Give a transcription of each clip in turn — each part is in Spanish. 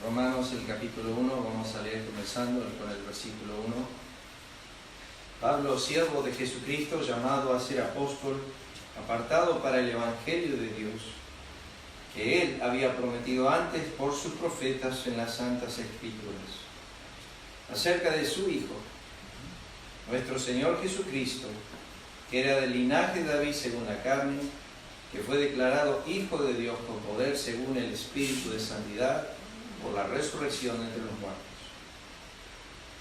Romanos, el capítulo 1, vamos a leer comenzando con el versículo 1. Pablo, siervo de Jesucristo, llamado a ser apóstol, apartado para el Evangelio de Dios, que Él había prometido antes por sus profetas en las Santas Escrituras, acerca de su Hijo, nuestro Señor Jesucristo, que era del linaje de David según la carne, que fue declarado Hijo de Dios con poder según el Espíritu de santidad, por la resurrección entre los muertos,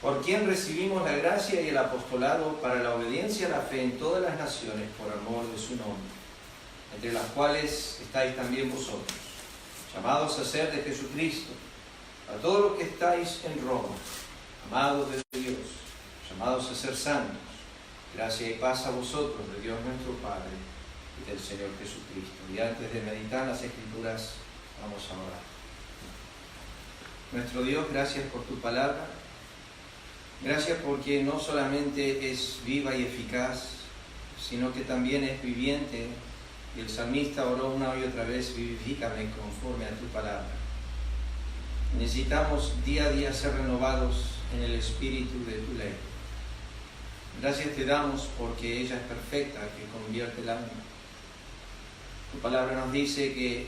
por quien recibimos la gracia y el apostolado para la obediencia a la fe en todas las naciones por amor de su nombre, entre las cuales estáis también vosotros, llamados a ser de Jesucristo, a todos los que estáis en Roma, amados de Dios, llamados a ser santos, gracia y paz a vosotros de Dios nuestro Padre y del Señor Jesucristo. Y antes de meditar las Escrituras, vamos a orar. Nuestro Dios, gracias por tu palabra, gracias porque no solamente es viva y eficaz, sino que también es viviente, y el salmista oró una y otra vez: vivifícame conforme a tu palabra. Necesitamos día a día ser renovados en el espíritu de tu ley. Gracias te damos porque ella es perfecta, que convierte el alma. Tu palabra nos dice que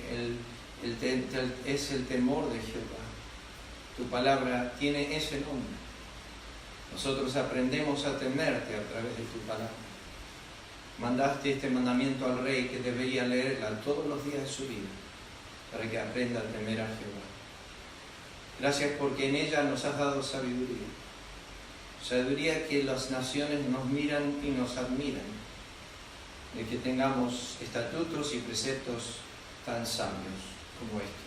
es el temor de Jehová. Tu palabra tiene ese nombre. Nosotros aprendemos a temerte a través de tu palabra. Mandaste este mandamiento al rey que debería leerla todos los días de su vida para que aprenda a temer a Jehová. Gracias porque en ella nos has dado sabiduría. Sabiduría que las naciones nos miran y nos admiran, de que tengamos estatutos y preceptos tan sabios como estos.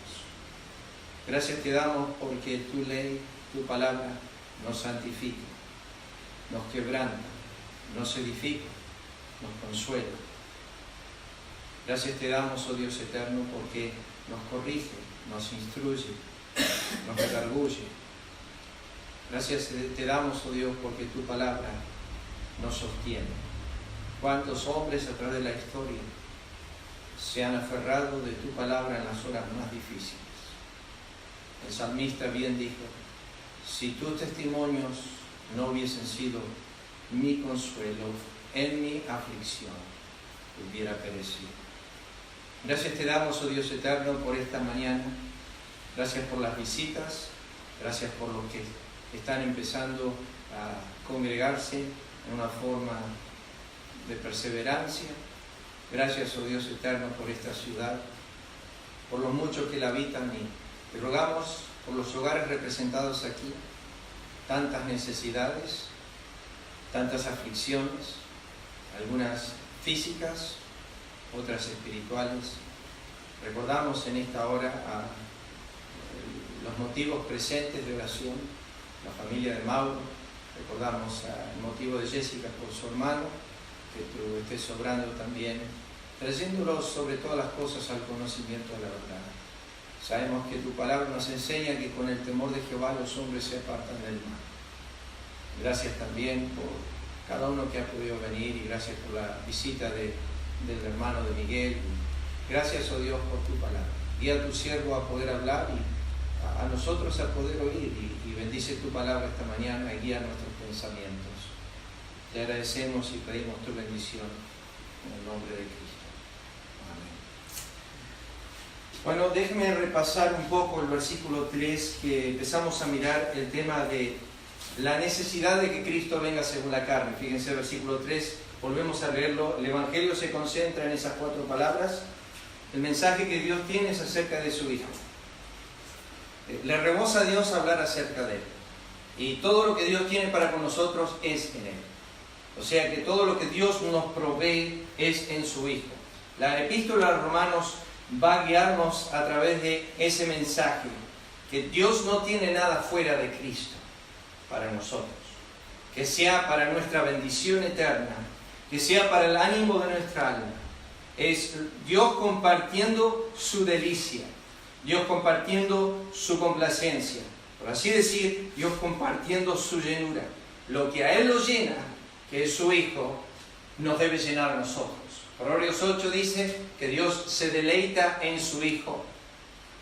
Gracias te damos porque tu ley, tu palabra, nos santifica, nos quebranta, nos edifica, nos consuela. Gracias te damos, oh Dios eterno, porque nos corrige, nos instruye, nos redarguye. Gracias te damos, oh Dios, porque tu palabra nos sostiene. ¿Cuántos hombres a través de la historia se han aferrado de tu palabra en las horas más difíciles? El salmista bien dijo: si tus testimonios no hubiesen sido mi consuelo en mi aflicción, hubiera perecido. Gracias te damos, oh Dios eterno, por esta mañana. Gracias por las visitas. Gracias por los que están empezando a congregarse en una forma de perseverancia. Gracias, oh Dios eterno, por esta ciudad, por los muchos que la habitan, y te rogamos por los hogares representados aquí, tantas necesidades, tantas aflicciones, algunas físicas, otras espirituales. Recordamos en esta hora los motivos presentes de oración, la familia de Mauro. Recordamos el motivo de Jessica por su hermano, que tú estés obrando también, trayéndolos sobre todas las cosas al conocimiento de la verdad. Sabemos que tu palabra nos enseña que con el temor de Jehová los hombres se apartan del mal. Gracias también por cada uno que ha podido venir, y gracias por la visita del hermano de Miguel. Gracias, oh Dios, por tu palabra. Guía a tu siervo a poder hablar y a nosotros a poder oír, y bendice tu palabra esta mañana y guía nuestros pensamientos. Te agradecemos y pedimos tu bendición en el nombre de Cristo. Bueno, déjenme repasar un poco el versículo 3, que empezamos a mirar el tema de la necesidad de que Cristo venga según la carne. Fíjense el versículo 3, volvemos a leerlo. El Evangelio se concentra en esas 4 palabras. El mensaje que Dios tiene es acerca de su Hijo. Le rebosa a Dios hablar acerca de Él. Y todo lo que Dios tiene para con nosotros es en Él. O sea que todo lo que Dios nos provee es en su Hijo. La epístola a los Romanos va a guiarnos a través de ese mensaje, que Dios no tiene nada fuera de Cristo para nosotros, que sea para nuestra bendición eterna, que sea para el ánimo de nuestra alma. Es Dios compartiendo su delicia, Dios compartiendo su complacencia, por así decir, Dios compartiendo su llenura. Lo que a Él lo llena, que es su Hijo, nos debe llenar a nosotros. Proverbios 8 dice que Dios se deleita en su Hijo.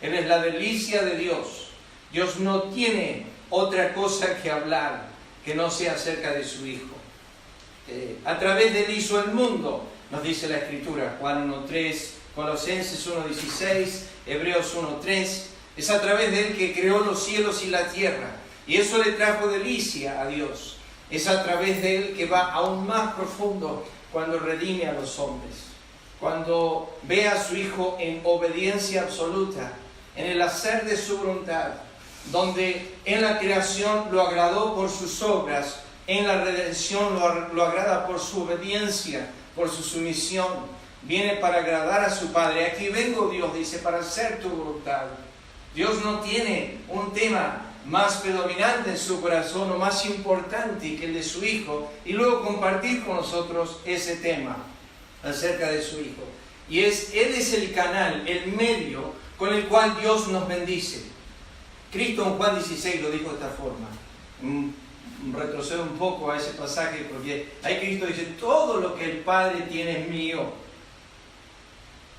Él es la delicia de Dios. Dios no tiene otra cosa que hablar que no sea acerca de su Hijo. A través de Él hizo el mundo, nos dice la Escritura, Juan 1:3, Colosenses 1:16, Hebreos 1:3. Es a través de Él que creó los cielos y la tierra. Y eso le trajo delicia a Dios. Es a través de Él que va aún más profundo cuando redime a los hombres. Cuando ve a su Hijo en obediencia absoluta, en el hacer de su voluntad, donde en la creación lo agradó por sus obras, en la redención lo agrada por su obediencia, por su sumisión. Viene para agradar a su Padre. Aquí vengo, Dios dice, para hacer tu voluntad. Dios no tiene un tema más predominante en su corazón o más importante que el de su Hijo, y luego compartir con nosotros ese tema acerca de su Hijo. Y Él es el canal, el medio con el cual Dios nos bendice. Cristo en Juan 16 lo dijo de esta forma. Retrocedo un poco a ese pasaje porque ahí Cristo dice: todo lo que el Padre tiene es mío.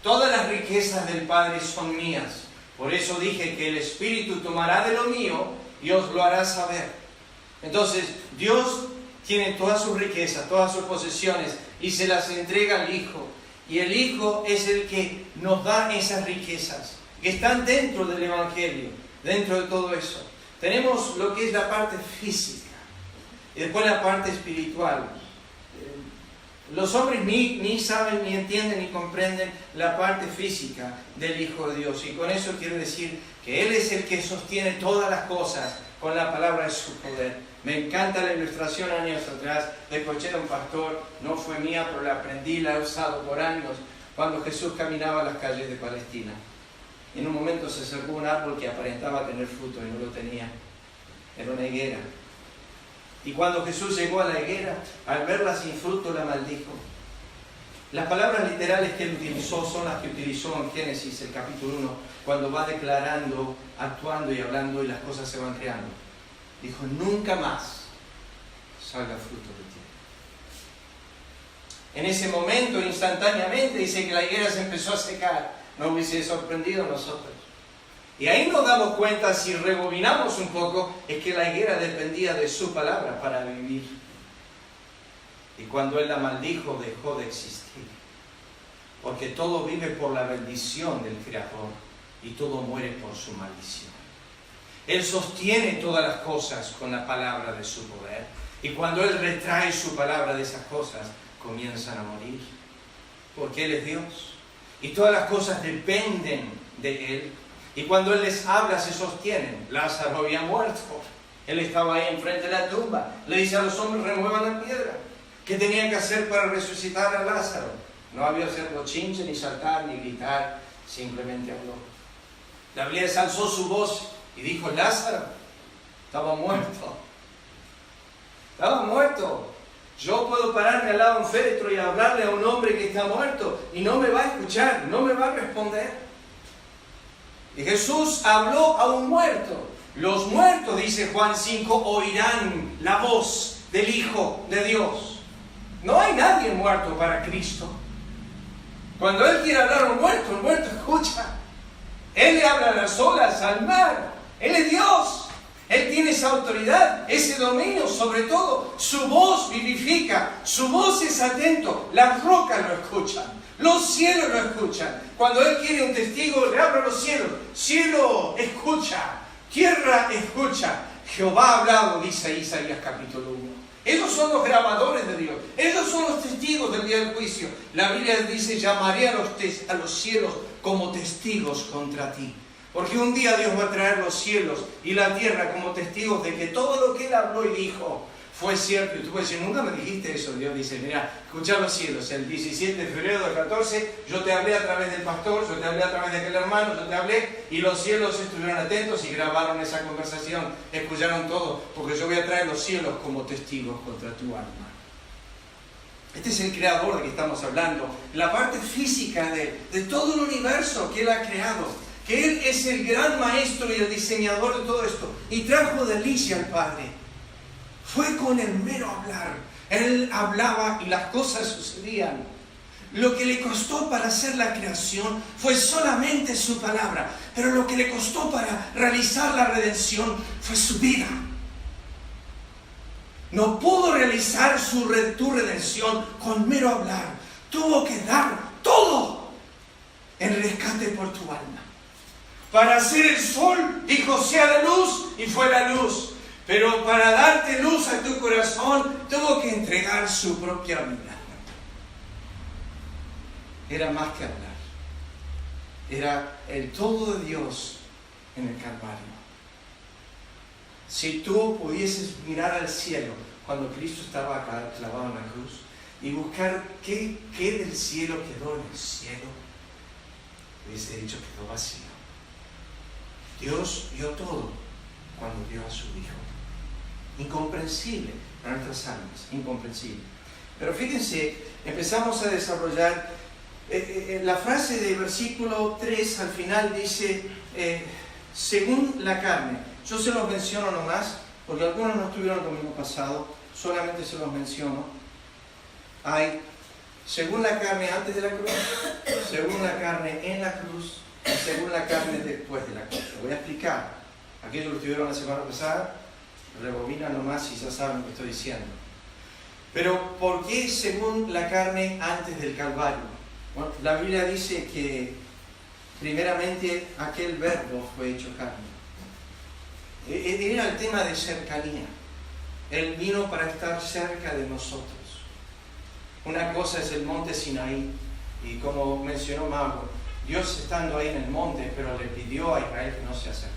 Todas las riquezas del Padre son mías. Por eso dije que el Espíritu tomará de lo mío y os lo hará saber. Entonces, Dios tiene todas sus riquezas, todas sus posesiones y se las entrega al Hijo. Y el Hijo es el que nos da esas riquezas, que están dentro del Evangelio, dentro de todo eso. Tenemos lo que es la parte física y después la parte espiritual. Los hombres ni saben, ni entienden, ni comprenden la parte física del Hijo de Dios. Y con eso quiero decir que Él es el que sostiene todas las cosas con la palabra de su poder. Me encanta la ilustración años atrás. Escuché a un pastor, no fue mía, pero la aprendí, la he usado por años, cuando Jesús caminaba las calles de Palestina. En un momento se acercó un árbol que aparentaba tener fruto y no lo tenía. Era una higuera. Y cuando Jesús llegó a la higuera, al verla sin fruto, la maldijo. Las palabras literales que él utilizó son las que utilizó en Génesis, el capítulo 1, cuando va declarando, actuando y hablando y las cosas se van creando. Dijo: nunca más salga fruto de ti. En ese momento, instantáneamente, dice que la higuera se empezó a secar. No hubiese sorprendido a nosotros. Y ahí nos damos cuenta, si rebobinamos un poco, es que la higuera dependía de su palabra para vivir. Y cuando Él la maldijo, dejó de existir. Porque todo vive por la bendición del Creador y todo muere por su maldición. Él sostiene todas las cosas con la palabra de su poder. Y cuando Él retrae su palabra de esas cosas, comienzan a morir. Porque Él es Dios. Y todas las cosas dependen de Él. Y cuando Él les habla, se sostienen. Lázaro había muerto. Él estaba ahí enfrente de la tumba. Le dice a los hombres: remuevan la piedra. ¿Qué tenían que hacer para resucitar a Lázaro? No había hacer bochinche, ni saltar, ni gritar. Simplemente habló. La Biblia alzó su voz y dijo: Lázaro estaba muerto. Estaba muerto. Yo puedo pararme al lado de un féretro y hablarle a un hombre que está muerto y no me va a escuchar, no me va a responder. Y Jesús habló a un muerto. Los muertos, dice Juan 5, oirán la voz del Hijo de Dios. No hay nadie muerto para Cristo. Cuando Él quiere hablar a un muerto, el muerto escucha. Él le habla a las olas, al mar. Él es Dios. Él tiene esa autoridad, ese dominio sobre todo. Su voz vivifica, su voz es atento. Las rocas lo escuchan, los cielos lo escuchan. Cuando Él quiere un testigo, le abre los cielos. Cielo escucha, tierra escucha. Jehová ha hablado, dice Isaías capítulo 1. Ellos son los grabadores de Dios. Ellos son los testigos del día del juicio. La Biblia dice: llamaré a los cielos como testigos contra ti. Porque un día Dios va a traer los cielos y la tierra como testigos de que todo lo que Él habló y dijo fue cierto. Y tú puedes decir: nunca me dijiste eso. Dios dice: mira, escucha los cielos. El 17 de febrero del 14, yo te hablé a través del pastor, yo te hablé a través de aquel hermano, yo te hablé, y los cielos estuvieron atentos y grabaron esa conversación, escucharon todo, porque yo voy a traer los cielos como testigos contra tu alma. Este es el creador de que estamos hablando, la parte física de todo el universo que Él ha creado. Que Él es el gran maestro y el diseñador de todo esto. Y trajo delicia al Padre. Fue con el mero hablar. Él hablaba y las cosas sucedían. Lo que le costó para hacer la creación fue solamente su palabra, pero lo que le costó para realizar la redención fue su vida. No pudo realizar tu redención con mero hablar. Tuvo que dar todo en rescate por tu alma. Para hacer el sol, dijo, sea la luz, y fue la luz. Pero para darte luz a tu corazón, tuvo que entregar su propia vida. Era más que hablar. Era el todo de Dios en el Calvario. Si tú pudieses mirar al cielo cuando Cristo estaba acá clavado en la cruz y buscar qué del cielo quedó en el cielo, hubiese dicho que quedó vacío. Dios dio todo cuando dio a su Hijo. Incomprensible para nuestras almas, incomprensible. Pero fíjense, empezamos a desarrollar la frase del versículo 3 al final dice, según la carne. Yo se los menciono nomás, porque algunos no estuvieron el domingo pasado, solamente se los menciono. Hay, según la carne antes de la cruz, según la carne en la cruz, y según la carne después de la cruz. Lo voy a explicar. Aquellos que estuvieron la semana pasada, rebobinan nomás y ya saben lo que estoy diciendo. Pero, ¿por qué según la carne antes del Calvario? Bueno, la Biblia dice que primeramente aquel verbo fue hecho carne. Era el tema de cercanía. Él vino para estar cerca de nosotros. Una cosa es el monte Sinaí, y como mencionó Mauro, Dios estando ahí en el monte, pero le pidió a Israel que no se acerque.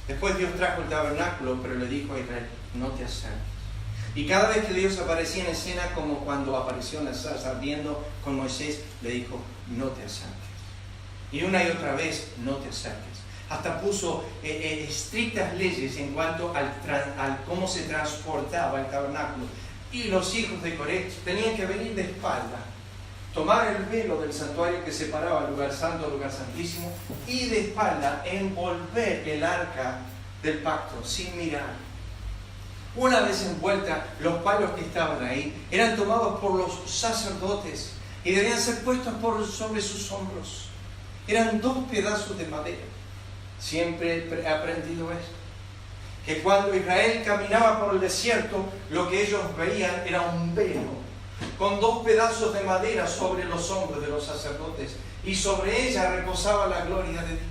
Después Dios trajo el tabernáculo, pero le dijo a Israel, no te acerques. Y cada vez que Dios aparecía en escena, como cuando apareció en la zarza ardiendo con Moisés, le dijo, no te acerques. Y una y otra vez, no te acerques. Hasta puso estrictas leyes en cuanto al cómo se transportaba el tabernáculo. Y los hijos de Coré tenían que venir de espalda, tomar el velo del santuario que separaba el lugar santo del lugar santísimo, y de espalda envolver el arca del pacto sin mirar. Una vez envuelta, los palos que estaban ahí eran tomados por los sacerdotes y debían ser puestos sobre sus hombros. Eran 2 pedazos de madera. Siempre he aprendido esto, que cuando Israel caminaba por el desierto, lo que ellos veían era un velo con 2 pedazos de madera sobre los hombros de los sacerdotes, y sobre ella reposaba la gloria de Dios.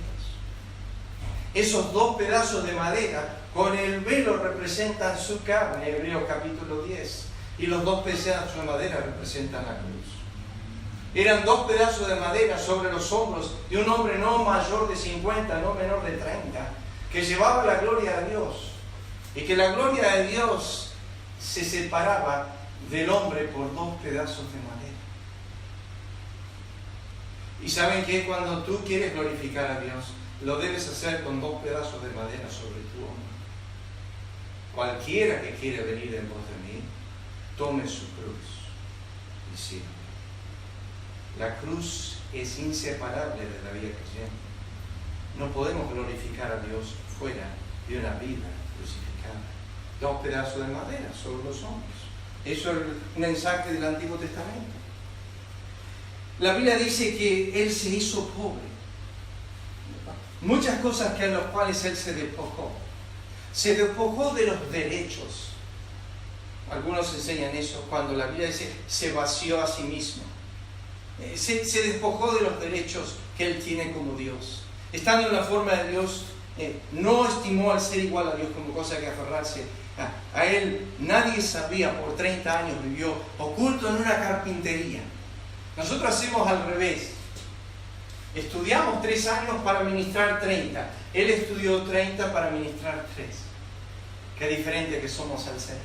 Esos 2 pedazos de madera con el velo representan su carne, Hebreos capítulo 10, y los 2 pedazos de madera representan la cruz. Eran 2 pedazos de madera sobre los hombros de un hombre no mayor de 50, no menor de 30, que llevaba la gloria de Dios, y que la gloria de Dios se separaba del hombre por 2 pedazos de madera. Y saben que cuando tú quieres glorificar a Dios, lo debes hacer con 2 pedazos de madera sobre tu hombro. Cualquiera que quiere venir en pos de mí, tome su cruz y sígame. La cruz es inseparable de la vida creyente. No podemos glorificar a Dios fuera de una vida crucificada. 2 pedazos de madera sobre los hombros. Eso es un mensaje del Antiguo Testamento. La Biblia dice que Él se hizo pobre. Muchas cosas a las cuales Él se despojó. Se despojó de los derechos. Algunos enseñan eso cuando la Biblia dice se vació a sí mismo. Se despojó de los derechos que Él tiene como Dios. Estando en la forma de Dios, no estimó al ser igual a Dios como cosa que aferrarse a Él. Nadie sabía, por 30 años vivió oculto en una carpintería. Nosotros hacemos al revés. Estudiamos 3 años para ministrar 30. Él estudió 30 para ministrar 3. Qué diferente que somos al ser.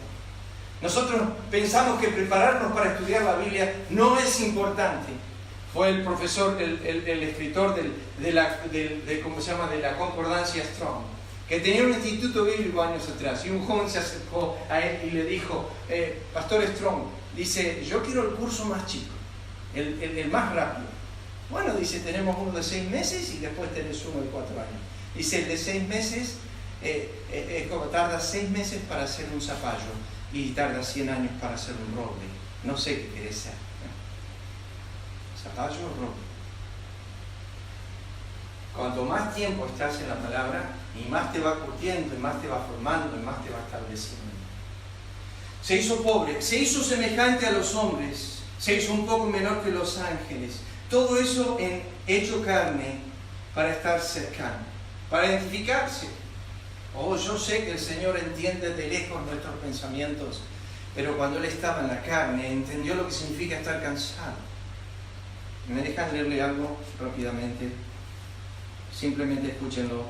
Nosotros pensamos que prepararnos para estudiar la Biblia no es importante. Fue el profesor, el escritor de la Concordancia Strong, que tenía un instituto bíblico años atrás, y un joven se acercó a él y le dijo, Pastor Strong, dice, yo quiero el curso más chico, el más rápido. Bueno, dice, tenemos uno de 6 meses y después tenés uno de 4 años. Dice, el de 6 meses, tarda 6 meses para hacer un zapallo y tarda 100 años para hacer un roble. No sé qué querés ser. zapallo o ropa. Cuanto más tiempo estás en la palabra, y más te va curtiendo, y más te va formando, y más te va estableciendo. Se hizo pobre, se hizo semejante a los hombres, se hizo un poco menor que los ángeles. Todo eso hecho carne para estar cercano, para identificarse. Oh, yo sé que el Señor entiende de lejos nuestros pensamientos, pero cuando Él estaba en la carne, entendió lo que significa estar cansado. ¿Me dejan leerle algo rápidamente? Simplemente escúchenlo.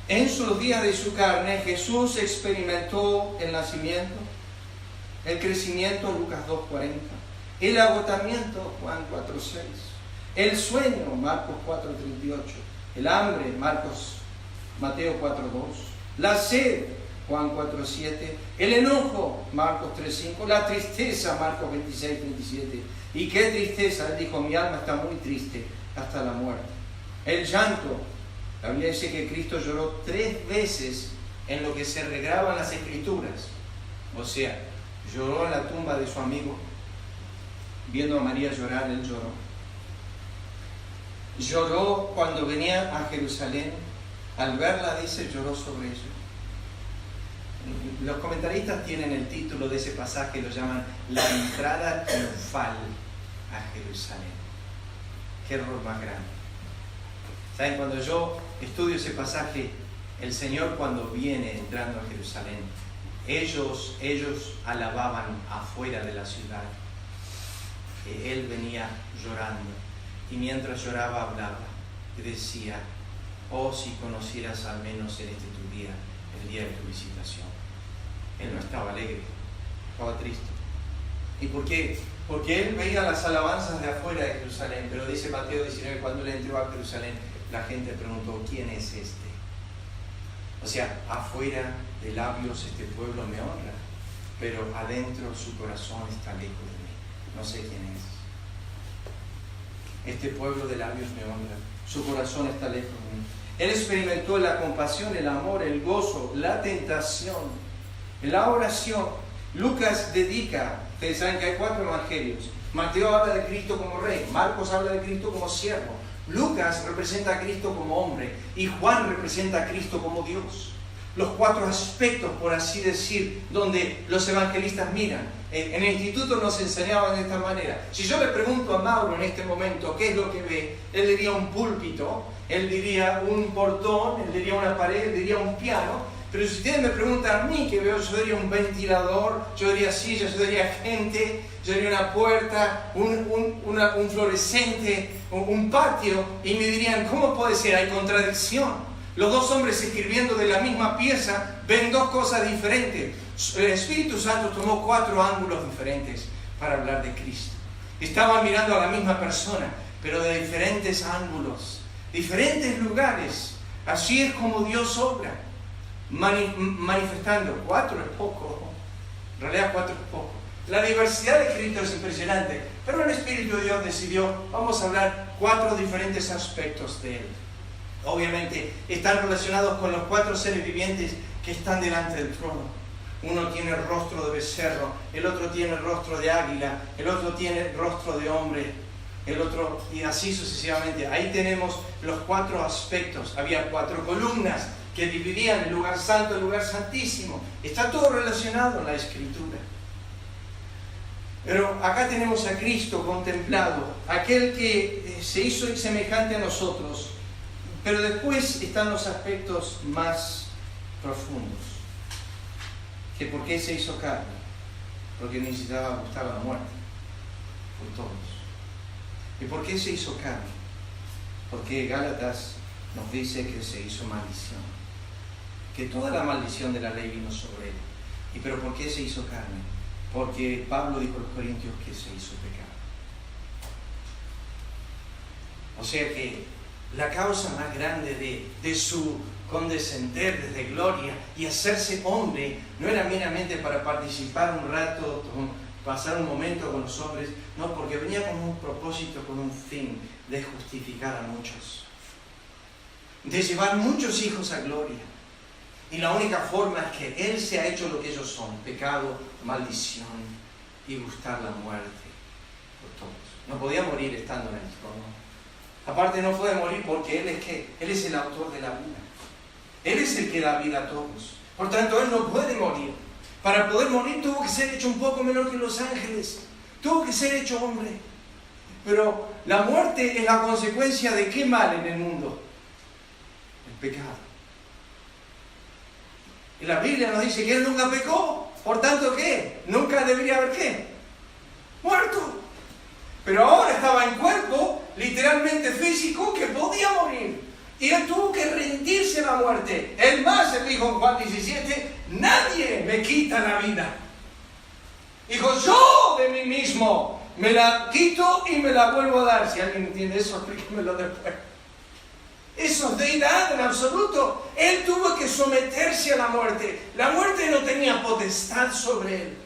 En sus días de su carne, Jesús experimentó el nacimiento, el crecimiento, Lucas 2:40, el agotamiento, Juan 4:6, el sueño, Marcos 4:38, el hambre, Mateo 4:2, la sed, Juan 4:7, el enojo, Marcos 3:5, la tristeza, Marcos 26:27. Y qué tristeza, Él dijo, mi alma está muy triste hasta la muerte. El llanto, la Biblia dice que Cristo lloró 3 veces en lo que se regraban las Escrituras. O sea, lloró en la tumba de su amigo, viendo a María llorar, Él lloró. Lloró cuando venía a Jerusalén, al verla, dice, lloró sobre ella. Los comentaristas tienen el título de ese pasaje, lo llaman la entrada triunfal a Jerusalén. Qué error más grande. ¿Saben? Cuando yo estudio ese pasaje, el Señor cuando viene entrando a Jerusalén, ellos alababan afuera de la ciudad que Él venía llorando, y mientras lloraba hablaba y decía, oh, si conocieras al menos en este tu día, el día de tu visitación. Él no estaba alegre, estaba triste. ¿Y por qué? Porque Él veía las alabanzas de afuera de Jerusalén, pero dice Mateo 19, cuando Él entró a Jerusalén, la gente preguntó, ¿quién es este? O sea, afuera de labios este pueblo me honra, pero adentro su corazón está lejos de mí. No sé quién es. Este pueblo de labios me honra, su corazón está lejos de mí. Él experimentó la compasión, el amor, el gozo, la tentación, la oración. Lucas dedica, ustedes saben que hay 4 evangelios. Mateo habla de Cristo como rey, Marcos habla de Cristo como siervo, Lucas representa a Cristo como hombre y Juan representa a Cristo como Dios. Los 4 aspectos, por así decir, donde los evangelistas miran. En el instituto nos enseñaban de esta manera. Si yo le pregunto a Mauro en este momento qué es lo que ve, él diría un púlpito, él diría un portón, él diría una pared, él diría un piano. Pero si ustedes me preguntan a mí qué veo, yo diría un ventilador, yo diría sillas, yo diría gente, yo diría una puerta, un fluorescente, un patio, y me dirían, ¿cómo puede ser? Hay contradicción. Los 2 hombres escribiendo de la misma pieza ven 2 cosas diferentes. El Espíritu Santo tomó 4 ángulos diferentes para hablar de Cristo. Estaban mirando a la misma persona, pero de diferentes ángulos, diferentes lugares. Así es como Dios obra, manifestando. 4 es poco, en realidad 4 es poco. La diversidad de Cristo es impresionante, pero el Espíritu de Dios decidió, vamos a hablar 4 diferentes aspectos de Él. Obviamente están relacionados con los 4 seres vivientes que están delante del trono. Uno tiene el rostro de becerro, el otro tiene el rostro de águila, el otro tiene el rostro de hombre, el otro, y así sucesivamente. Ahí tenemos los 4 aspectos. Había 4 columnas que dividían el lugar santo del lugar santísimo. Está todo relacionado en la Escritura. Pero acá tenemos a Cristo contemplado, aquel que se hizo semejante a nosotros. Pero después están los aspectos más profundos. Que ¿por qué se hizo carne? Porque necesitaba gustar la muerte por todos. ¿Y por qué se hizo carne? Porque Gálatas nos dice que se hizo maldición. Que toda la maldición de la ley vino sobre él. ¿Y pero por qué se hizo carne? Porque Pablo dijo a los Corintios que se hizo pecado. O sea que la causa más grande de su condescender desde gloria y hacerse hombre no era meramente para participar un rato, pasar un momento con los hombres, no, porque venía con un propósito, con un fin de justificar a muchos, de llevar muchos hijos a gloria. Y la única forma es que Él se ha hecho lo que ellos son, pecado, maldición, y gustar la muerte por todos. No podía morir estando en el trono. Aparte no puede morir porque Él es el autor de la vida. Él es el que da vida a todos. Por tanto, Él no puede morir. Para poder morir tuvo que ser hecho un poco menor que los ángeles. Tuvo que ser hecho hombre. Pero la muerte es la consecuencia de ¿qué mal en el mundo? El pecado. Y la Biblia nos dice que Él nunca pecó. Por tanto, ¿qué? Nunca debería haber ¿qué? Muerto. Pero ahora estaba en cuerpo, literalmente físico, que podía morir. Y Él tuvo que rendirse a la muerte. Él más, Él dijo en Juan 17, nadie me quita la vida. Dijo, yo de mí mismo me la quito y me la vuelvo a dar. Si alguien entiende eso, explíquemelo después. Eso es deidad en absoluto. Él tuvo que someterse a la muerte. La muerte no tenía potestad sobre Él.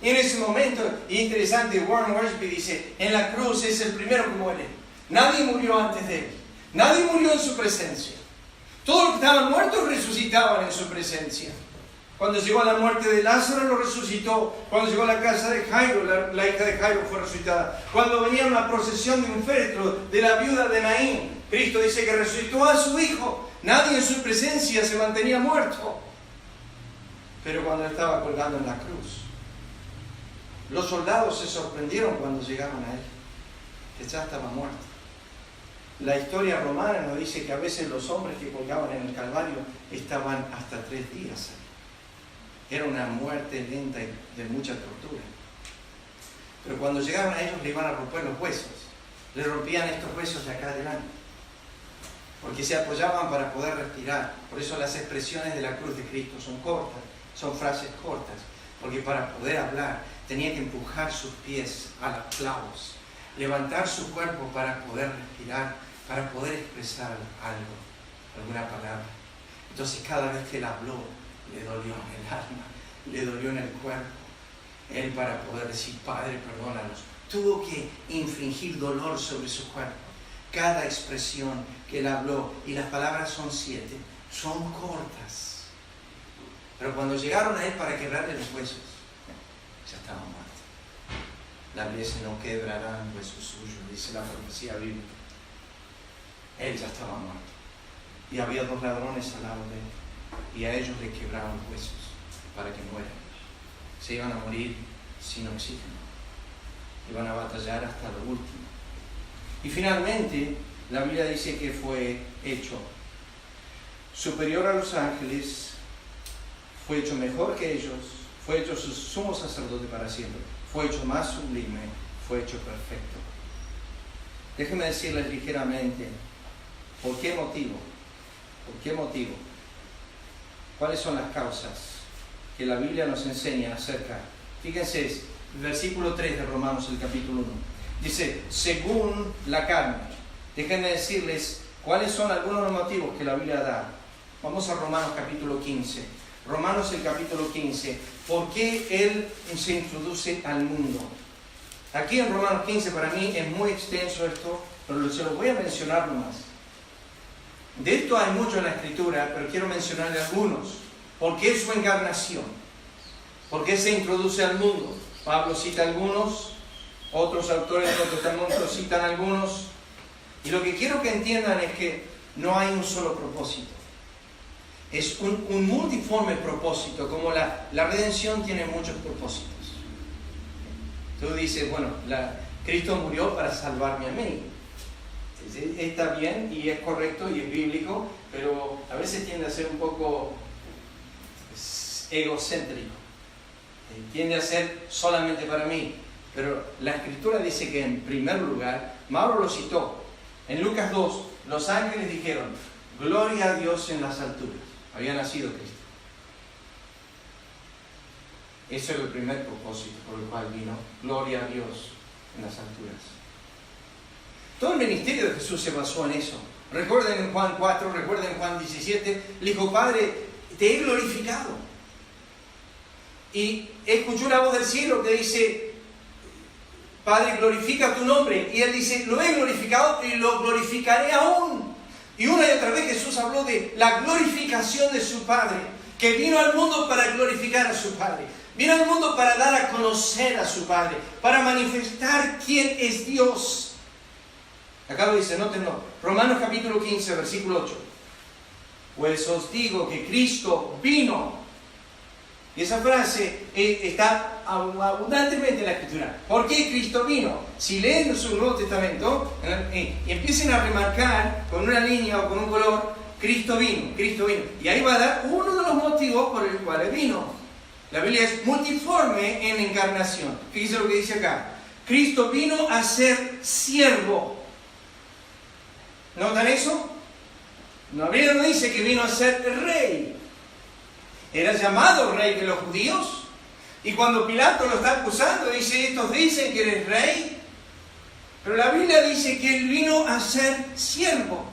Y en ese momento, interesante, Warren Wiersbe dice, en la cruz es el primero que muere. Nadie murió antes de Él. Nadie murió en su presencia. Todos los que estaban muertos resucitaban en su presencia. Cuando llegó la muerte de Lázaro, lo resucitó. Cuando llegó a la casa de Jairo, la hija de Jairo fue resucitada. Cuando venía una procesión de un féretro de la viuda de Naín, Cristo dice que resucitó a su hijo. Nadie en su presencia se mantenía muerto. Pero cuando estaba colgando en la cruz, los soldados se sorprendieron cuando llegaron a Él, que ya estaba muerto. La historia romana nos dice que a veces los hombres que colgaban en el Calvario estaban hasta 3 días ahí. Era una muerte lenta y de mucha tortura. Pero cuando llegaban a ellos le iban a romper los huesos. Le rompían estos huesos de acá adelante. Porque se apoyaban para poder respirar. Por eso las expresiones de la cruz de Cristo son cortas, son frases cortas. Porque para poder hablar tenía que empujar sus pies a los clavos, levantar su cuerpo para poder respirar, para poder expresar algo, alguna palabra. Entonces cada vez que Él habló, le dolió en el alma, le dolió en el cuerpo. Él, para poder decir, Padre, perdónalos, tuvo que infligir dolor sobre su cuerpo. Cada expresión que Él habló, y las palabras son 7, son cortas. Pero cuando llegaron a Él para quebrarle los huesos, ya estaba muerto. La Biblia dice, no quebrarán huesos suyos, dice la profecía bíblica. Él ya estaba muerto. Y había 2 ladrones al lado de Él. Y a ellos le quebraron los huesos para que mueran. Se iban a morir sin oxígeno. Iban a batallar hasta lo último. Y finalmente, la Biblia dice que fue hecho superior a los ángeles, fue hecho mejor que ellos, fue hecho su sumo sacerdote para siempre, fue hecho más sublime, fue hecho perfecto. Déjenme decirles ligeramente, ¿por qué motivo? ¿Por qué motivo? ¿Cuáles son las causas que la Biblia nos enseña acerca? Fíjense, el versículo 3 de Romanos, el capítulo 1. Dice, según la carne. Déjenme decirles cuáles son algunos de los motivos que la Biblia da. Vamos a Romanos capítulo 15. Romanos el capítulo 15. ¿Por qué Él se introduce al mundo? Aquí en Romanos 15, para mí es muy extenso esto, pero se lo voy a mencionar nomás. De esto hay mucho en la Escritura, pero quiero mencionarle algunos. ¿Por qué su encarnación? ¿Por qué se introduce al mundo? Pablo cita algunos, otros autores del Nuevo Testamento citan algunos. Y lo que quiero que entiendan es que no hay un solo propósito. Es un multiforme propósito, como la redención tiene muchos propósitos. Tú dices, bueno, Cristo murió para salvarme a mí. Está bien y es correcto y es bíblico, pero a veces tiende a ser un poco egocéntrico. Tiende a ser solamente para mí. Pero la Escritura dice que en primer lugar, Mauro lo citó, en Lucas 2, los ángeles dijeron, gloria a Dios en las alturas. Había nacido Cristo. Eso es el primer propósito por el cual vino, gloria a Dios en las alturas. Todo el ministerio de Jesús se basó en eso. Recuerden en Juan 4, recuerden en Juan 17, le dijo, Padre, te he glorificado. Y escuchó la voz del cielo que dice, Padre, glorifica tu nombre. Y Él dice, lo he glorificado y lo glorificaré aún. Y una y otra vez Jesús habló de la glorificación de su Padre, que vino al mundo para glorificar a su Padre. Vino al mundo para dar a conocer a su Padre, para manifestar quién es Dios. Acá lo dice, nótenlo. Romanos capítulo 15, versículo 8. Pues os digo que Cristo vino. Y esa frase está abundantemente en la Escritura. ¿Por qué Cristo vino? Si leen su Nuevo Testamento y empiecen a remarcar con una línea o con un color, Cristo vino, Cristo vino. Y ahí va a dar uno de los motivos por el cual vino. La Biblia es multiforme en encarnación. Fíjense lo que dice acá. Cristo vino a ser siervo. ¿Notan eso? La Biblia no dice que vino a ser rey. Era llamado rey de los judíos. Y cuando Pilato lo está acusando, dice, estos dicen que eres rey. Pero la Biblia dice que él vino a ser siervo.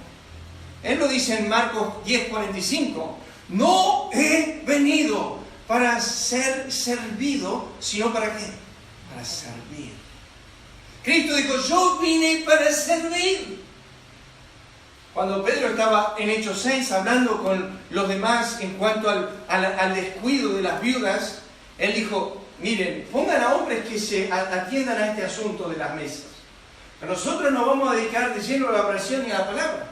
Él lo dice en Marcos 10:45. No he venido para ser servido, sino ¿para qué? Para servir. Cristo dijo, yo vine para servir. Cuando Pedro estaba en Hechos 6 hablando con los demás en cuanto al descuido de las viudas, él dijo, miren, pongan a hombres que se atiendan a este asunto de las mesas. Pero nosotros nos vamos a dedicar de lleno a la oración y a la palabra.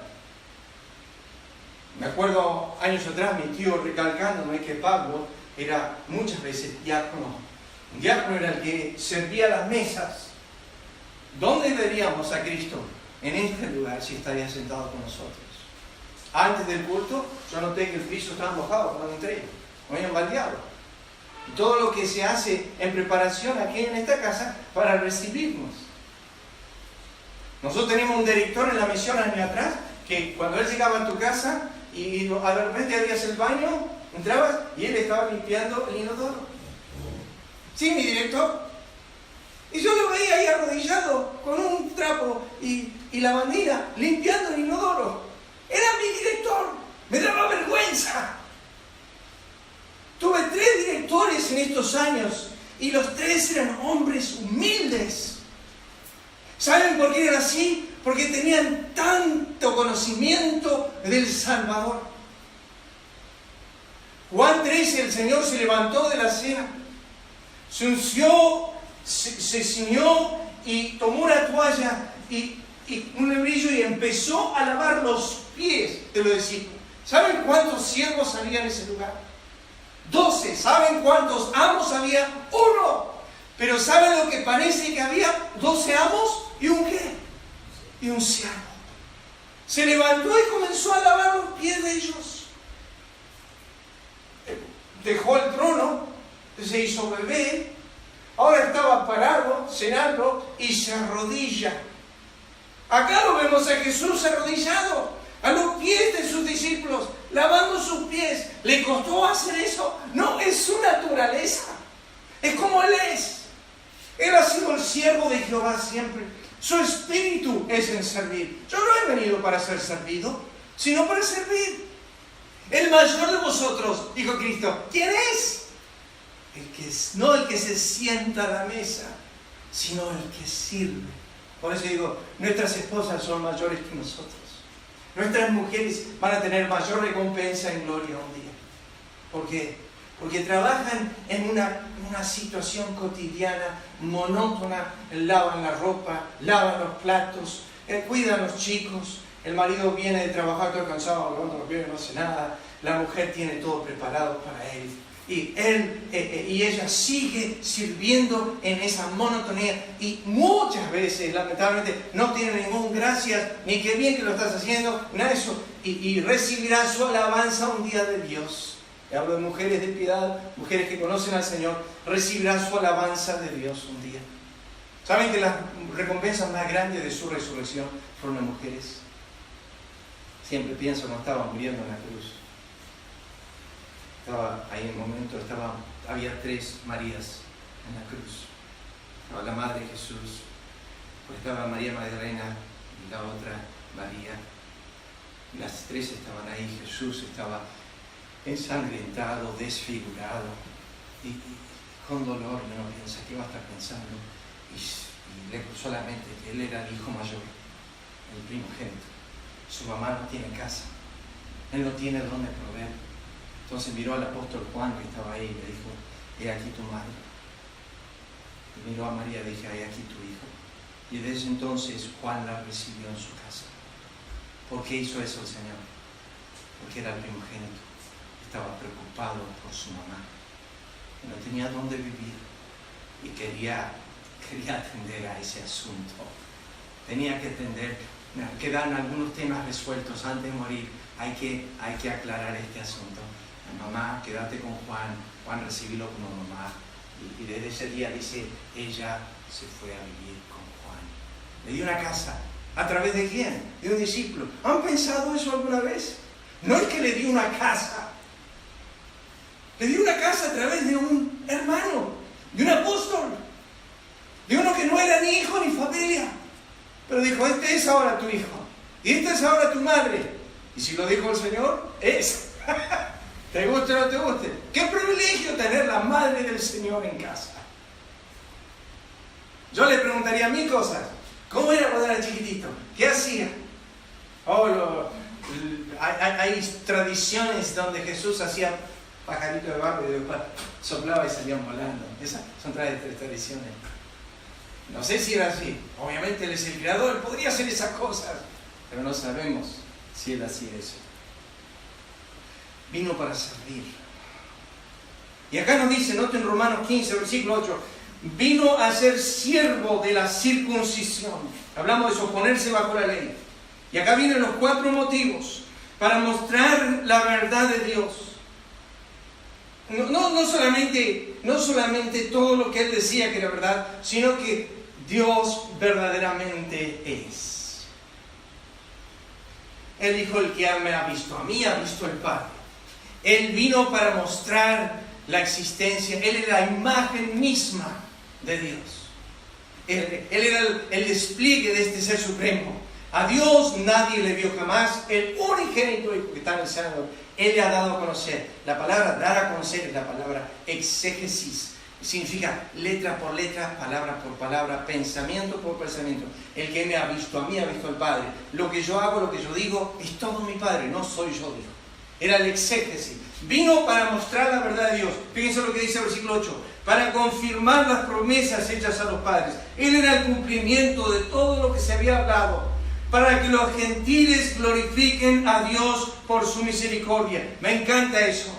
Me acuerdo años atrás mi tío recalcándome que Pablo era muchas veces diácono. Un diácono era el que servía las mesas. ¿Dónde veríamos a Cristo? En este lugar, si estaría sentado con nosotros. Antes del culto, yo noté que el piso estaba mojado cuando entré, me habían baldeado. Y todo lo que se hace en preparación aquí en esta casa para recibirnos. Nosotros teníamos un director en la misión años atrás, que cuando él llegaba a tu casa y de repente abrías el baño, entrabas y él estaba limpiando el inodoro. Sí, mi director. Y yo lo veía ahí arrodillado con un trapo y la bandera limpiando el inodoro. Era mi director. Me daba vergüenza. Tuve 3 directores en estos años y los 3 eran hombres humildes. ¿Saben por qué eran así? Porque tenían tanto conocimiento del Salvador. Juan 13, el Señor se levantó de la cena, se unció, se ciñó y tomó una toalla y un lebrillo y empezó a lavar los pies de los discípulos. ¿Saben cuántos siervos había en ese lugar? 12. ¿Saben cuántos amos había? 1. Pero ¿saben lo que parece que había? 12 amos y un ¿qué? Y un siervo. Se levantó y comenzó a lavar los pies de ellos. Dejó el trono, se hizo bebé. Ahora estaba parado, cenando, y se arrodilla. Acá lo vemos a Jesús arrodillado, a los pies de sus discípulos, lavando sus pies. ¿Le costó hacer eso? No, es su naturaleza. Es como Él es. Él ha sido el siervo de Jehová siempre. Su espíritu es en servir. Yo no he venido para ser servido, sino para servir. El mayor de vosotros, dijo Cristo, ¿quién es? No el que se sienta a la mesa, sino el que sirve. Por eso digo, nuestras esposas son mayores que nosotros. Nuestras mujeres van a tener mayor recompensa en gloria un día. ¿Por qué? Porque trabajan en una situación cotidiana, monótona. Lavan la ropa, lavan los platos, cuidan a los chicos. El marido viene de trabajar todo cansado, levanta los pies, no hace nada. La mujer tiene todo preparado para él. Y él y ella sigue sirviendo en esa monotonía. Y muchas veces, lamentablemente, no tiene ningún gracias, ni qué bien que lo estás haciendo, nada de eso. Y recibirá su alabanza un día de Dios. Y hablo de mujeres de piedad, mujeres que conocen al Señor, recibirán su alabanza de Dios un día. ¿Saben que las recompensas más grandes de su resurrección fueron las mujeres? Siempre pienso cuando estaba muriendo en la cruz. Estaba ahí en el momento, había 3 Marías en la cruz. Estaba la Madre de Jesús, pues estaba María Magdalena y la otra María. Y las 3 estaban ahí. Jesús estaba ensangrentado, desfigurado y con dolor. Y uno piensa, ¿qué va a estar pensando? Y le cruzó la mente que él era el hijo mayor, el primogénito. Su mamá no tiene casa, él no tiene dónde proveer. Entonces miró al apóstol Juan que estaba ahí y le dijo, he aquí tu madre. Y miró a María y dije, he aquí tu hijo. Y desde entonces Juan la recibió en su casa. ¿Por qué hizo eso el Señor? Porque era el primogénito. Estaba preocupado por su mamá. No tenía dónde vivir. Y quería atender a ese asunto. Tenía que atender. Quedan algunos temas resueltos antes de morir. Hay que aclarar este asunto. Mamá, quédate con Juan. Juan, recibílo como mamá. Y desde ese día dice, ella se fue a vivir con Juan. Le dio una casa. ¿A través de quién? De un discípulo. ¿Han pensado eso alguna vez? No es que le dio una casa. Le dio una casa a través de un hermano, de un apóstol, de uno que no era ni hijo ni familia. Pero dijo, este es ahora tu hijo. Y esta es ahora tu madre. Y si lo dijo el Señor, es. ¿Te guste o no te guste? Qué privilegio tener la madre del Señor en casa. Yo le preguntaría 1000 cosas. ¿Cómo era cuando era chiquitito? ¿Qué hacía? Hay tradiciones donde Jesús hacía pajaritos de barro y después soplaba y salían volando. Esas son tradiciones. No sé si era así. Obviamente Él es el creador, podría hacer esas cosas, pero no sabemos si Él hacía eso. Vino para servir. Y acá nos dice, noten Romanos 15, versículo 8, vino a ser siervo de la circuncisión. Hablamos de soponerse bajo la ley. Y acá vienen los 4 motivos para mostrar la verdad de Dios. No solamente todo lo que Él decía que era verdad, sino que Dios verdaderamente es. Él dijo, el que me ha visto a mí, ha visto al Padre. Él vino para mostrar la existencia. Él era la imagen misma de Dios. Él era el despliegue de este Ser Supremo. A Dios nadie le vio jamás. El unigénito Hijo que está en el cielo, Él le ha dado a conocer. La palabra dar a conocer es la palabra exégesis. Significa letra por letra, palabra por palabra, pensamiento por pensamiento. El que me ha visto a mí, ha visto al Padre. Lo que yo hago, lo que yo digo, es todo mi Padre, no soy yo, dijo. Era el exégesis. Vino para mostrar la verdad de Dios. Fíjense lo que dice el versículo 8. Para confirmar las promesas hechas a los padres. Él era el cumplimiento de todo lo que se había hablado. Para que los gentiles glorifiquen a Dios por su misericordia. Me encanta eso.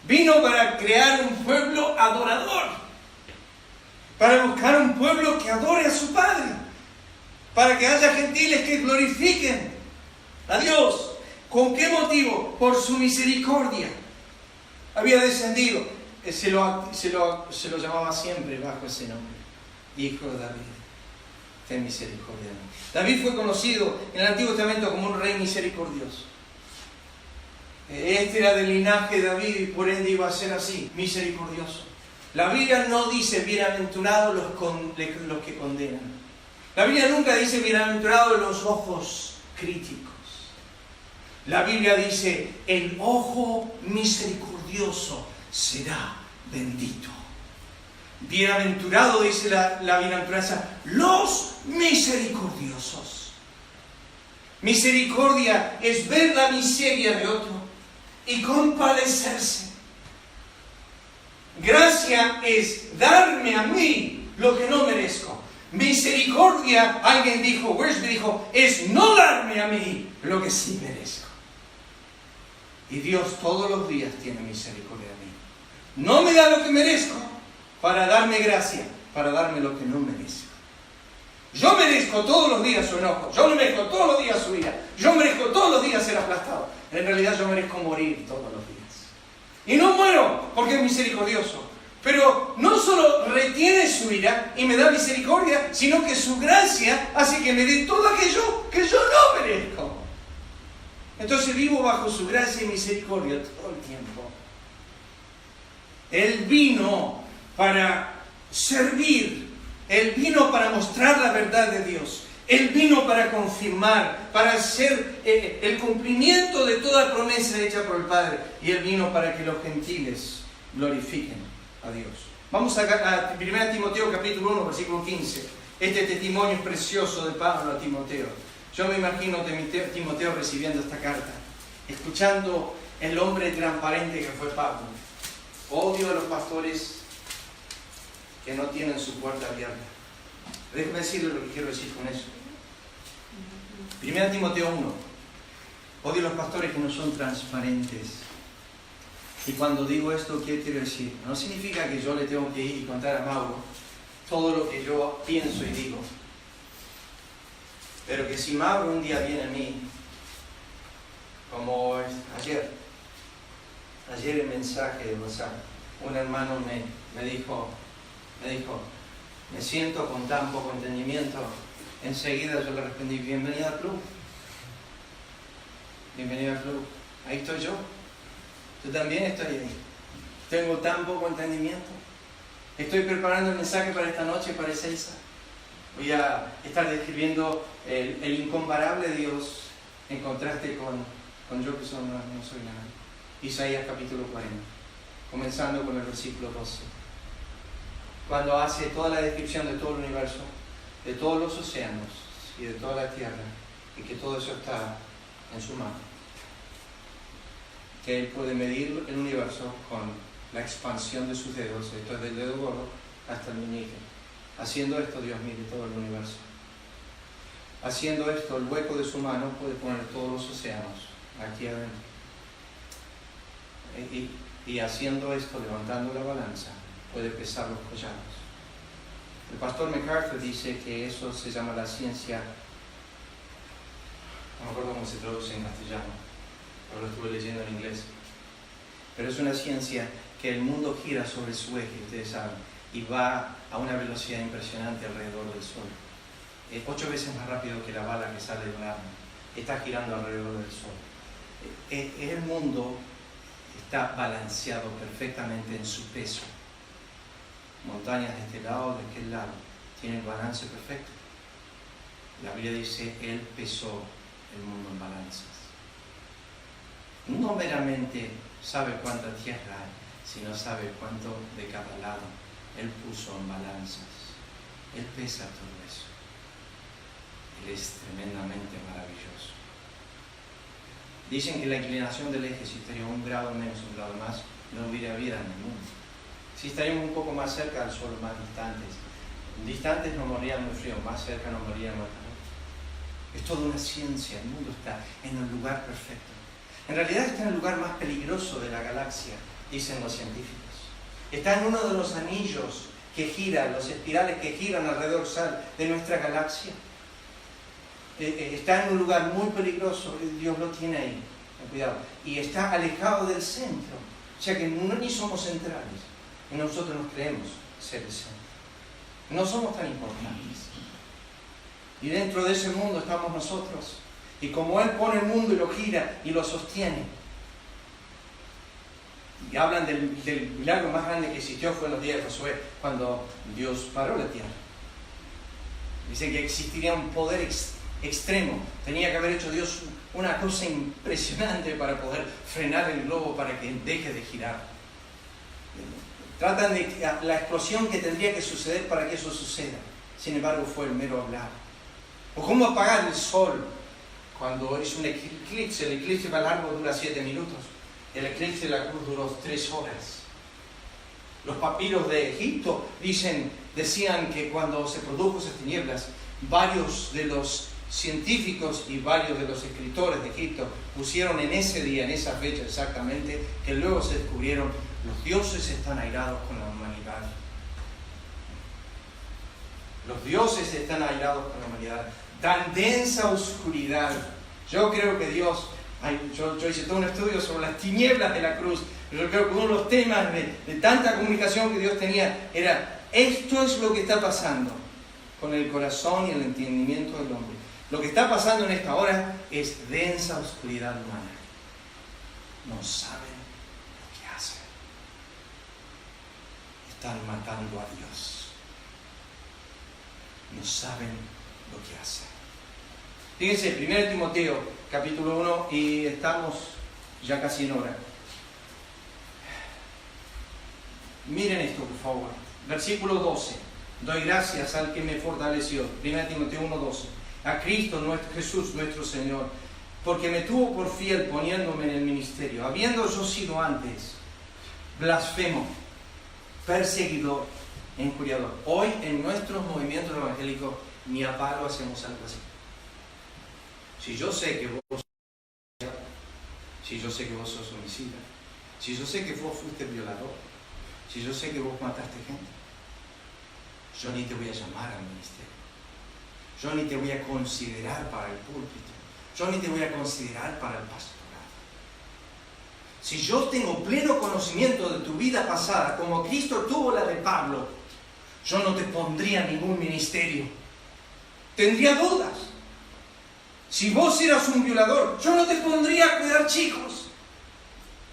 Vino para crear un pueblo adorador. Para buscar un pueblo que adore a su Padre. Para que haya gentiles que glorifiquen a Dios. ¿Con qué motivo? Por su misericordia. Había descendido. Se lo llamaba siempre bajo ese nombre. Hijo de David. Ten misericordia de mí. David fue conocido en el Antiguo Testamento como un rey misericordioso. Este era del linaje de David y por ende iba a ser así, misericordioso. La Biblia no dice bienaventurados los que condenan. La Biblia nunca dice bienaventurados los ojos críticos. La Biblia dice el ojo misericordioso será bendito. Bienaventurado, dice la bienaventuranza, los misericordiosos. Misericordia es ver la miseria de otro y compadecerse. Gracia es darme a mí lo que no merezco. Misericordia, alguien dijo, Wordsworth dijo, es no darme a mí lo que sí merezco. Y Dios todos los días tiene misericordia de mí. No me da lo que merezco para darme gracia, para darme lo que no merezco. Yo merezco todos los días su enojo, yo merezco todos los días su ira, yo merezco todos los días ser aplastado. En realidad yo merezco morir todos los días. Y no muero porque es misericordioso, pero no solo retiene su ira y me da misericordia, sino que su gracia hace que me dé todo aquello que yo no merezco. Entonces vivo bajo su gracia y misericordia todo el tiempo. Él vino para servir. Él vino para mostrar la verdad de Dios. Él vino para confirmar, para hacer el cumplimiento de toda promesa hecha por el Padre. Y Él vino para que los gentiles glorifiquen a Dios. Vamos a 1 Timoteo capítulo 1, versículo 15. Este testimonio es precioso de Pablo a Timoteo. Yo me imagino a Timoteo recibiendo esta carta, escuchando el hombre transparente que fue Pablo. Odio a los pastores que no tienen su puerta abierta. Déjame decirles lo que quiero decir con eso. 1 Timoteo 1. Odio a los pastores que no son transparentes. Y cuando digo esto, ¿qué quiero decir? No significa que yo le tengo que ir y contar a Mauro todo lo que yo pienso y digo. Pero que si Mauro un día viene a mí, como ayer el mensaje de WhatsApp, un hermano me dijo, me siento con tan poco entendimiento. Enseguida yo le respondí, bienvenido al club. Bienvenido al club. Ahí estoy yo. Yo también estoy ahí. Tengo tan poco entendimiento. Estoy preparando el mensaje para esta noche, para Ezeiza. Voy a estar describiendo el incomparable Dios en contraste con yo que no soy nada. Isaías capítulo 40, comenzando con el versículo 12. Cuando hace toda la descripción de todo el universo, de todos los océanos y de toda la tierra, y que todo eso está en su mano. Que Él puede medir el universo con la expansión de sus dedos, esto es del dedo gordo hasta el meñique. Haciendo esto, Dios mide todo el universo. Haciendo esto, el hueco de su mano puede poner todos los océanos aquí adentro. Y haciendo esto, levantando la balanza, puede pesar los collados. El pastor MacArthur dice que eso se llama la ciencia, no me acuerdo cómo se traduce en castellano, pero lo estuve leyendo en inglés. Pero es una ciencia que el mundo gira sobre su eje, ustedes saben, y va a una velocidad impresionante alrededor del Sol. 8 veces más rápido que la bala que sale de un arma. Está girando alrededor del Sol. El mundo está balanceado perfectamente en su peso. Montañas de este lado, de aquel lado, tienen el balance perfecto. La Biblia dice, Él pesó el mundo en balanzas. No meramente sabe cuánta tierra hay, sino sabe cuánto de cada lado Él puso en balanzas. Él pesa todo eso. Él es tremendamente maravilloso. Dicen que la inclinación del eje, si estaría un grado menos, un grado más, no hubiera vida en el mundo. Si estaríamos un poco más cerca del Sol, más distantes. Distantes no morían muy frío, más cerca no morían muy calor. Es toda una ciencia, el mundo está en el lugar perfecto. En realidad está en el lugar más peligroso de la galaxia, dicen los científicos. Está en uno de los anillos que giran, los espirales que giran alrededor de nuestra galaxia. Está en un lugar muy peligroso, Dios lo tiene ahí, cuidado. Y está alejado del centro, o sea que ni somos centrales. Y nosotros nos creemos ser el centro. No somos tan importantes. Y dentro de ese mundo estamos nosotros. Y como Él pone el mundo y lo gira y lo sostiene. Y hablan del milagro más grande que existió fue en los días de Josué, cuando Dios paró la tierra. Dice que existiría un poder extremo. Tenía que haber hecho Dios una cosa impresionante para poder frenar el globo para que deje de girar. Tratan de la explosión que tendría que suceder para que eso suceda. Sin embargo, fue el mero hablar. O cómo apagar el sol cuando es un eclipse. El eclipse más largo dura 7 minutos. El eclipse de la cruz duró 3 horas. Los papiros de Egipto decían que cuando se produjo esas tinieblas, varios de los científicos y varios de los escritores de Egipto pusieron en ese día, en esa fecha exactamente, que luego se descubrieron: los dioses están airados con la humanidad. Los dioses están airados con la humanidad. Tan densa oscuridad. Yo creo que Dios, yo hice todo un estudio sobre las tinieblas de la cruz. Yo creo que uno de los temas de tanta comunicación que Dios tenía era: esto es lo que está pasando con el corazón y el entendimiento del hombre. Lo que está pasando en esta hora es densa oscuridad humana. No saben lo que hacen. Están matando a Dios. No saben lo que hacen. Fíjense, 1 Timoteo, capítulo 1, y estamos ya casi en hora. Miren esto, por favor. Versículo 12. Doy gracias al que me fortaleció. 1 Timoteo 1, 12. A Cristo Jesús nuestro Señor, porque me tuvo por fiel poniéndome en el ministerio, habiendo yo sido antes blasfemo, perseguidor, injuriador. Hoy en nuestros movimientos evangélicos ni a palo hacemos algo así. Si yo sé que vos sos homicida, si yo sé que vos fuiste violador, si yo sé que vos mataste gente, yo ni te voy a llamar al ministerio. Yo ni te voy a considerar para el púlpito. Yo ni te voy a considerar para el pastorado. Si yo tengo pleno conocimiento de tu vida pasada, como Cristo tuvo la de Pablo, yo no te pondría en ningún ministerio. Tendría dudas. Si vos eras un violador, yo no te pondría a cuidar chicos.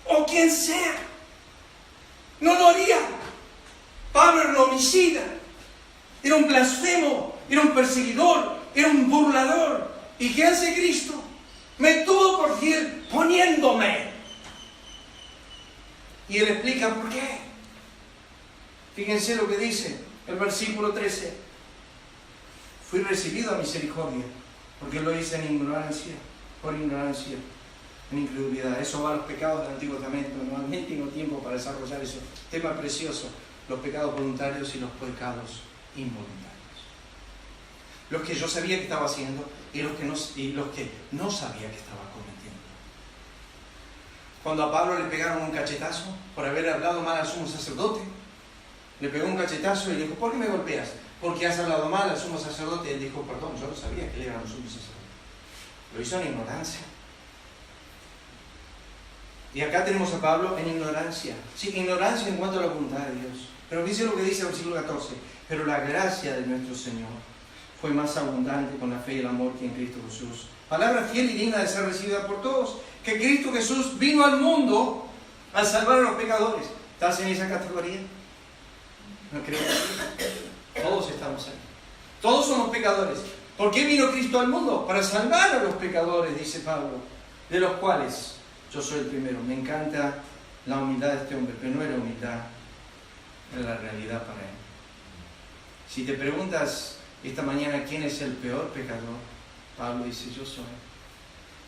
O quien sea. No lo haría. Pablo era un homicida. Era un blasfemo. Era un perseguidor. Era un burlador. ¿Y qué hace Cristo? Me tuvo por fiel poniéndome. Y él explica por qué. Fíjense lo que dice el versículo 13. Fui recibido a misericordia, porque lo hice en ignorancia, por ignorancia, en incredulidad. Eso va a los pecados del Antiguo Testamento. No tengo tiempo para desarrollar eso. Tema precioso, los pecados voluntarios y los pecados involuntarios. Los que yo sabía que estaba haciendo y los que no sabía que estaba cometiendo. Cuando a Pablo le pegaron un cachetazo por haber hablado mal al sumo sacerdote, le pegó un cachetazo y le dijo, ¿por qué me golpeas? Porque has hablado mal al sumo sacerdote. Y él dijo, perdón, yo no sabía que él era un sumo sacerdote. Lo hizo en ignorancia. Y acá tenemos a Pablo en ignorancia. Sí, ignorancia en cuanto a la voluntad de Dios. Pero dice lo que dice el versículo 14. Pero la gracia de nuestro Señor fue más abundante con la fe y el amor que en Cristo Jesús. Palabra fiel y digna de ser recibida por todos. Que Cristo Jesús vino al mundo a salvar a los pecadores. ¿Estás en esa categoría? No creo. Todos estamos ahí. Todos somos pecadores. ¿Por qué vino Cristo al mundo? Para salvar a los pecadores, dice Pablo, de los cuales yo soy el primero. Me encanta la humildad de este hombre, pero no era humildad, era la realidad para él. Si te preguntas esta mañana quién es el peor pecador, Pablo dice, yo soy.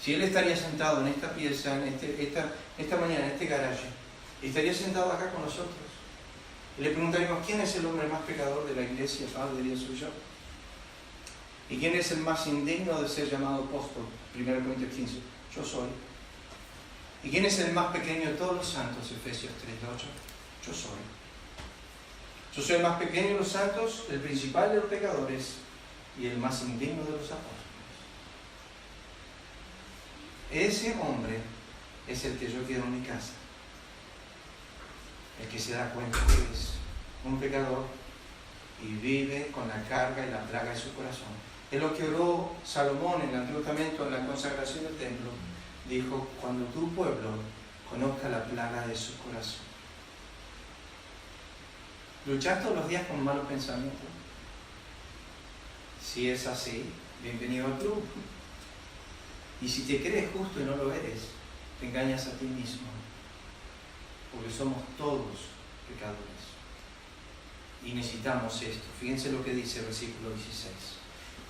Si él estaría sentado en esta pieza, esta mañana, en este garaje, y estaría sentado acá con nosotros, y le preguntaríamos, ¿quién es el hombre más pecador de la iglesia? Pablo diría, soy yo. ¿Y quién es el más indigno de ser llamado apóstol? 1 Corintios 15, yo soy. ¿Y quién es el más pequeño de todos los santos? Efesios 3:8, yo soy. Yo soy el más pequeño de los santos, el principal de los pecadores y el más indigno de los apóstoles. Ese hombre es el que yo quiero en mi casa. El que se da cuenta que es un pecador y vive con la carga y la plaga de su corazón. Es lo que oró Salomón en el Antiguo Testamento en la consagración del templo. Dijo, cuando tu pueblo conozca la plaga de su corazón. ¿Luchar todos los días con malos pensamientos? Si es así, bienvenido al club. Y si te crees justo y no lo eres, te engañas a ti mismo. Porque somos todos pecadores. Y necesitamos esto. Fíjense lo que dice el versículo 16.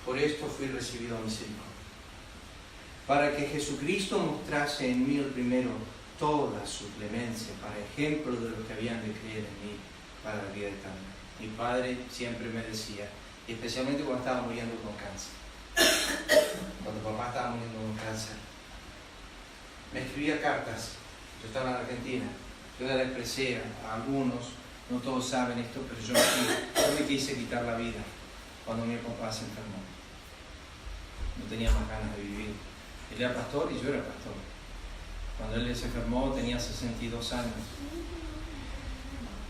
Por esto fui recibido a misericordia. Para que Jesucristo mostrase en mí el primero toda su clemencia, para ejemplo de los que habían de creer en mí, para la vida eterna. Mi padre siempre me decía, especialmente cuando estaba muriendo con cáncer, cuando papá estaba muriendo con cáncer, me escribía cartas. Yo estaba en Argentina, yo le expresé a algunos, no todos saben esto, pero yo me quise quitar la vida cuando mi papá se enfermó. No tenía más ganas de vivir. Él era pastor y yo era pastor. Cuando él se enfermó tenía 62 años.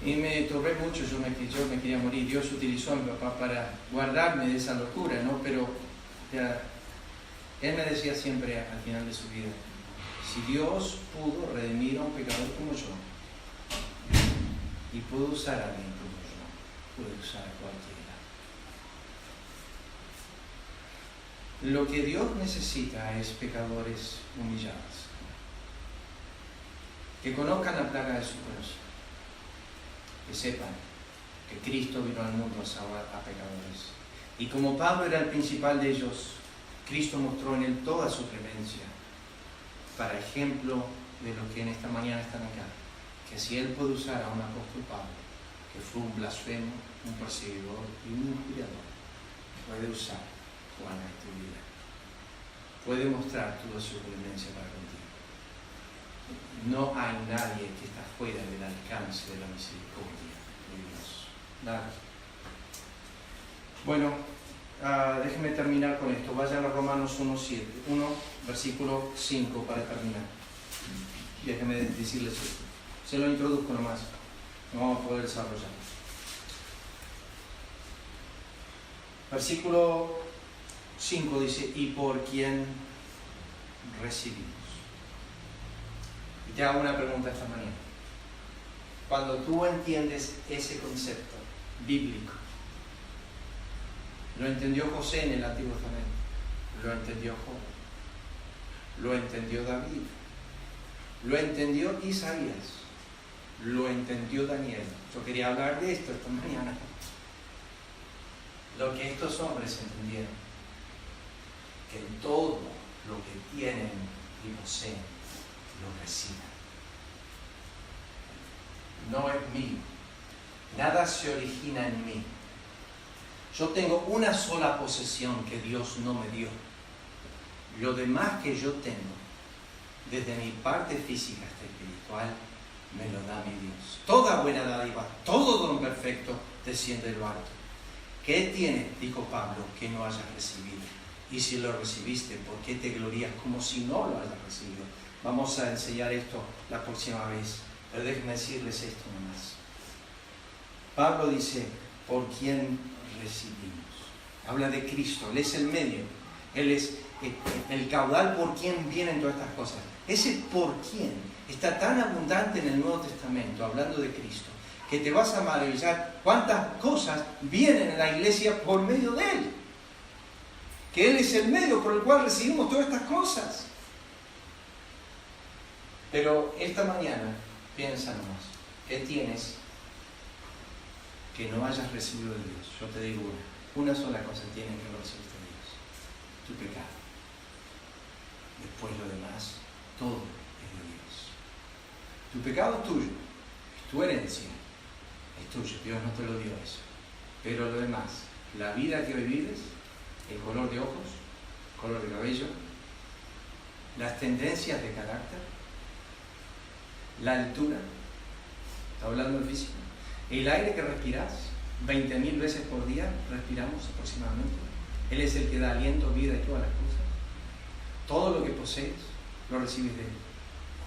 Y me turbé mucho, yo me quería morir. Dios utilizó a mi papá para guardarme de esa locura, ¿no? Pero él me decía siempre al final de su vida, si Dios pudo redimir a un pecador como yo, y pudo usar a alguien como yo, puede usar a cualquiera. Lo que Dios necesita es pecadores humillados, que conozcan la plaga de su corazón, que sepan que Cristo vino al mundo a salvar a pecadores. Y como Pablo era el principal de ellos, Cristo mostró en él toda su clemencia, para ejemplo de los que en esta mañana están acá, que si Él puede usar a un apóstol Pablo, que fue un blasfemo, un perseguidor y un inspirador, puede usar Juan en tu vida. Puede mostrar toda su clemencia para contigo. No hay nadie que está fuera del alcance de la misericordia de Dios. Nada. Bueno, déjenme terminar con esto. Vayan a Romanos 1, versículo 5 para terminar. Déjenme decirles esto. Se lo introduzco nomás. No vamos a poder desarrollar. Versículo 5 dice, y por quien recibimos. Y te hago una pregunta esta mañana. Cuando tú entiendes ese concepto bíblico, lo entendió José en el Antiguo Testamento, lo entendió Job, lo entendió David, lo entendió Isaías, lo entendió Daniel. Yo quería hablar de esto esta mañana. Lo que estos hombres entendieron, que todo lo que tienen y poseen, lo reciben. No es mío. Nada se origina en mí. Yo tengo una sola posesión que Dios no me dio. Lo demás que yo tengo, desde mi parte física hasta espiritual, me lo da mi Dios. Toda buena dádiva, todo don perfecto desciende de lo alto. ¿Qué tiene, dijo Pablo, que no hayas recibido? Y si lo recibiste, ¿por qué te glorías como si no lo hayas recibido? Vamos a enseñar esto la próxima vez, pero déjenme decirles esto nomás. Pablo dice, ¿por quién recibimos? Habla de Cristo, Él es el medio, Él es el caudal por quien vienen todas estas cosas. Ese por quién está tan abundante en el Nuevo Testamento, hablando de Cristo, que te vas a maravillar cuántas cosas vienen en la iglesia por medio de Él. Que Él es el medio por el cual recibimos todas estas cosas. Pero esta mañana, piensa nomás, ¿qué tienes que no hayas recibido de Dios? Yo te digo una sola cosa tienes que no recibiste de Dios: tu pecado. Después lo demás, todo es de Dios. Tu pecado es tuyo, es tu herencia, es tuyo, Dios no te lo dio eso. Pero lo demás, la vida que hoy vives, el color de ojos, color de cabello, las tendencias de carácter, la altura, está hablando del físico, el aire que respiras, 20.000 veces por día respiramos aproximadamente. Él es el que da aliento, vida y todas las cosas. Todo lo que posees lo recibes de Él.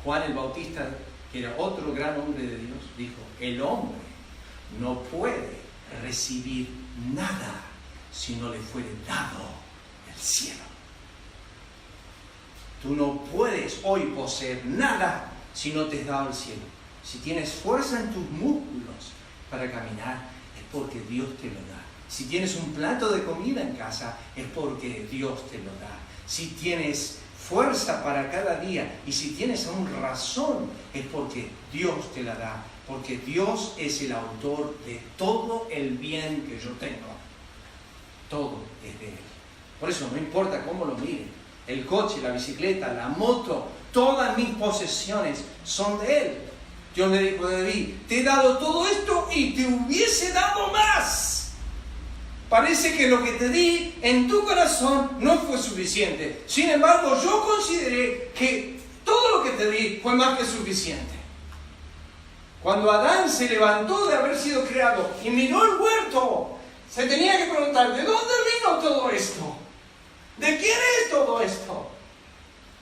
Juan el Bautista, que era otro gran hombre de Dios, dijo, el hombre no puede recibir nada si no le fuere dado el cielo. Tú no puedes hoy poseer nada si no te has dado el cielo. Si tienes fuerza en tus músculos para caminar, es porque Dios te lo da. Si tienes un plato de comida en casa, es porque Dios te lo da. Si tienes fuerza para cada día y si tienes aún razón, es porque Dios te la da. Porque Dios es el autor de todo el bien que yo tengo. Todo es de Él. Por eso no importa cómo lo miren. El coche, la bicicleta, la moto, todas mis posesiones son de Él. Dios le dijo a David, te he dado todo esto y te hubiese dado más. Parece que lo que te di en tu corazón no fue suficiente. Sin embargo, yo consideré que todo lo que te di fue más que suficiente. Cuando Adán se levantó de haber sido creado y miró el huerto, se tenía que preguntar, ¿de dónde vino todo esto? ¿De quién es todo esto?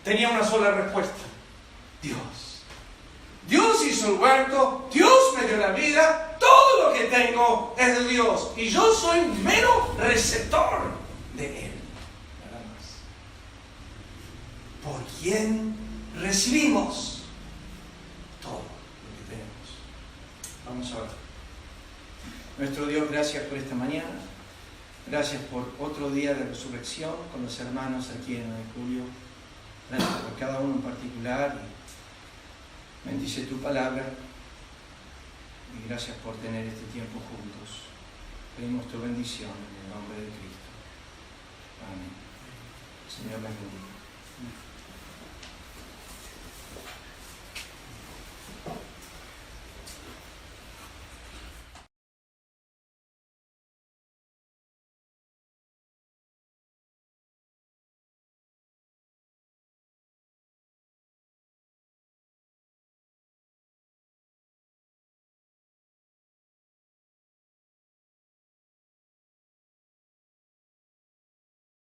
Tenía una sola respuesta: Dios. Dios hizo el huerto, Dios me dio la vida, todo lo que tengo es de Dios y yo soy un mero receptor de Él. Nada más. ¿Por quién recibimos todo lo que tenemos? Vamos a ver. Nuestro Dios, gracias por esta mañana. Gracias por otro día de resurrección con los hermanos aquí en 9 de julio. Gracias por cada uno en particular. Bendice tu palabra y gracias por tener este tiempo juntos. Pedimos tu bendición en el nombre de Cristo. Amén. Señor, les bendiga.